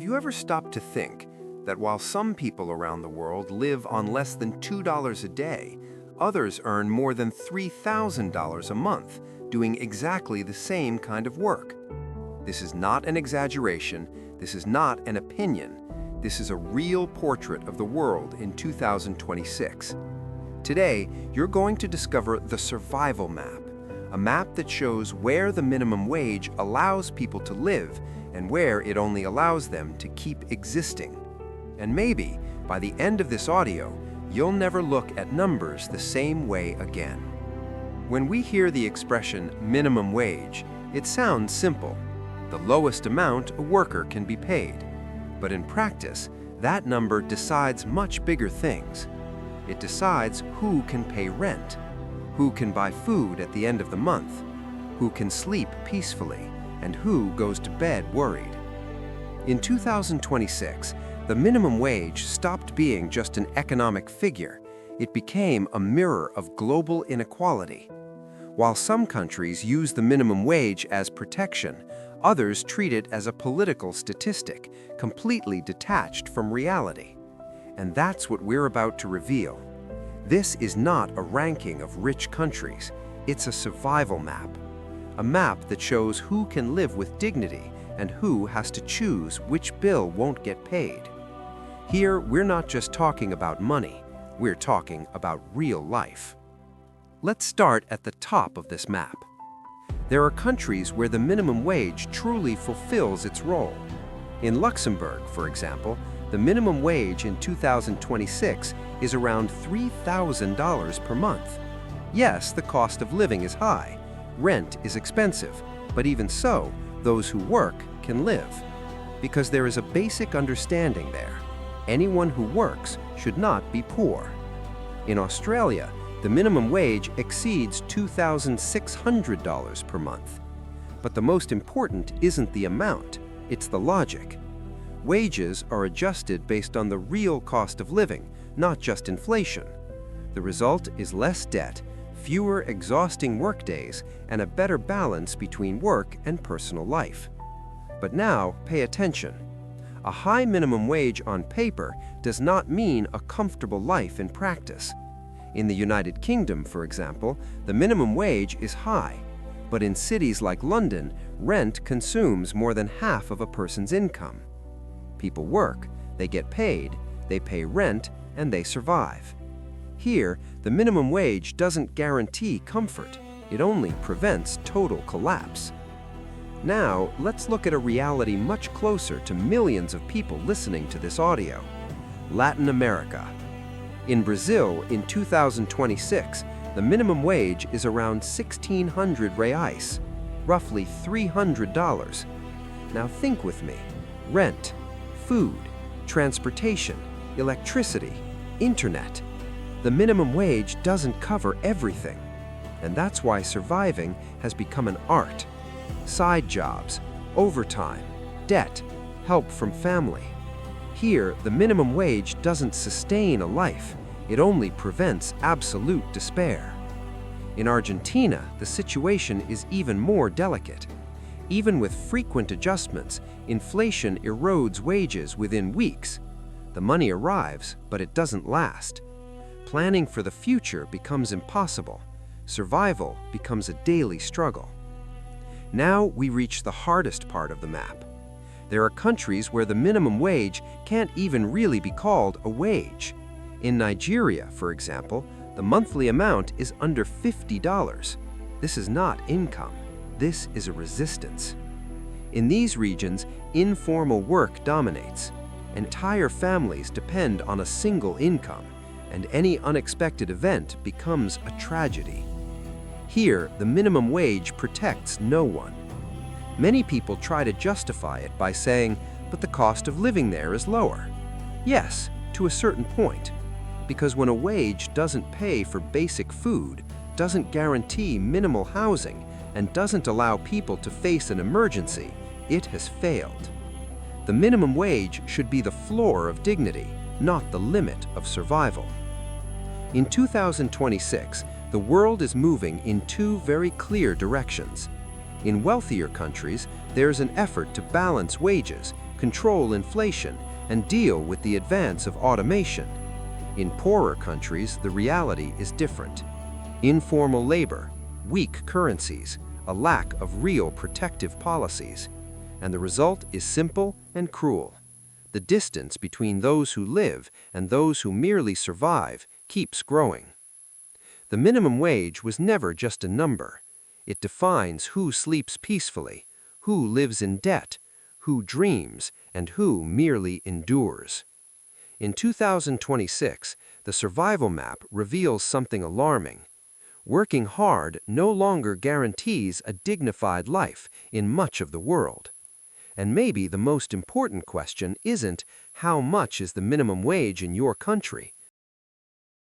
Have you ever stopped to think that while some people around the world live on less than $2 a day, others earn more than $3,000 a month doing exactly the same kind of work? This is not an exaggeration, this is not an opinion, this is a real portrait of the world in 2026. Today, you're going to discover the survival map, a map that shows where the minimum wage allows people to live and where it only allows them to keep existing. And maybe, by the end of this audio, you'll never look at numbers the same way again. When we hear the expression minimum wage, it sounds simple. The lowest amount a worker can be paid. But in practice, that number decides much bigger things. It decides who can pay rent, who can buy food at the end of the month, who can sleep peacefully, and who goes to bed worried. In 2026, the minimum wage stopped being just an economic figure. It became a mirror of global inequality. While some countries use the minimum wage as protection, others treat it as a political statistic, completely detached from reality. And that's what we're about to reveal. This is not a ranking of rich countries, it's a survival map. A map that shows who can live with dignity and who has to choose which bill won't get paid. Here, we're not just talking about money, we're talking about real life. Let's start at the top of this map. There are countries where the minimum wage truly fulfills its role. In Luxembourg, for example, the minimum wage in 2026 is around $3,000 per month. Yes, the cost of living is high. Rent is expensive, but even so, those who work can live. Because there is a basic understanding there. Anyone who works should not be poor. In Australia, the minimum wage exceeds $2,600 per month. But the most important isn't the amount, it's the logic. Wages are adjusted based on the real cost of living, not just inflation. The result is less debt, fewer exhausting workdays, and a better balance between work and personal life. But now, pay attention. A high minimum wage on paper does not mean a comfortable life in practice. In the United Kingdom, for example, the minimum wage is high, but in cities like London, rent consumes more than half of a person's income. People work, they get paid, they pay rent, and they survive. Here, the minimum wage doesn't guarantee comfort, it only prevents total collapse. Now, let's look at a reality much closer to millions of people listening to this audio. Latin America. In Brazil, in 2026, the minimum wage is around 1,600 reais, roughly $300. Now think with me. Rent, food, transportation, electricity, internet. The minimum wage doesn't cover everything, and that's why surviving has become an art. Side jobs, overtime, debt, help from family. Here, the minimum wage doesn't sustain a life, it only prevents absolute despair. In Argentina, the situation is even more delicate. Even with frequent adjustments, inflation erodes wages within weeks. The money arrives, but it doesn't last. Planning for the future becomes impossible. Survival becomes a daily struggle. Now we reach the hardest part of the map. There are countries where the minimum wage can't even really be called a wage. In Nigeria, for example, the monthly amount is under $50. This is not income. This is a resistance. In these regions, informal work dominates. Entire families depend on a single income, and any unexpected event becomes a tragedy. Here, the minimum wage protects no one. Many people try to justify it by saying, but the cost of living there is lower. Yes, to a certain point, because when a wage doesn't pay for basic food, doesn't guarantee minimal housing, and doesn't allow people to face an emergency, it has failed. The minimum wage should be the floor of dignity, not the limit of survival. In 2026, the world is moving in two very clear directions. In wealthier countries, there's an effort to balance wages, control inflation, and deal with the advance of automation. In poorer countries, the reality is different. Informal labor, weak currencies, a lack of real protective policies. And the result is simple and cruel. The distance between those who live and those who merely survive keeps growing. The minimum wage was never just a number. It defines who sleeps peacefully, who lives in debt, who dreams, and who merely endures. In 2026, the survival map reveals something alarming. Working hard no longer guarantees a dignified life in much of the world. And maybe the most important question isn't how much is the minimum wage in your country,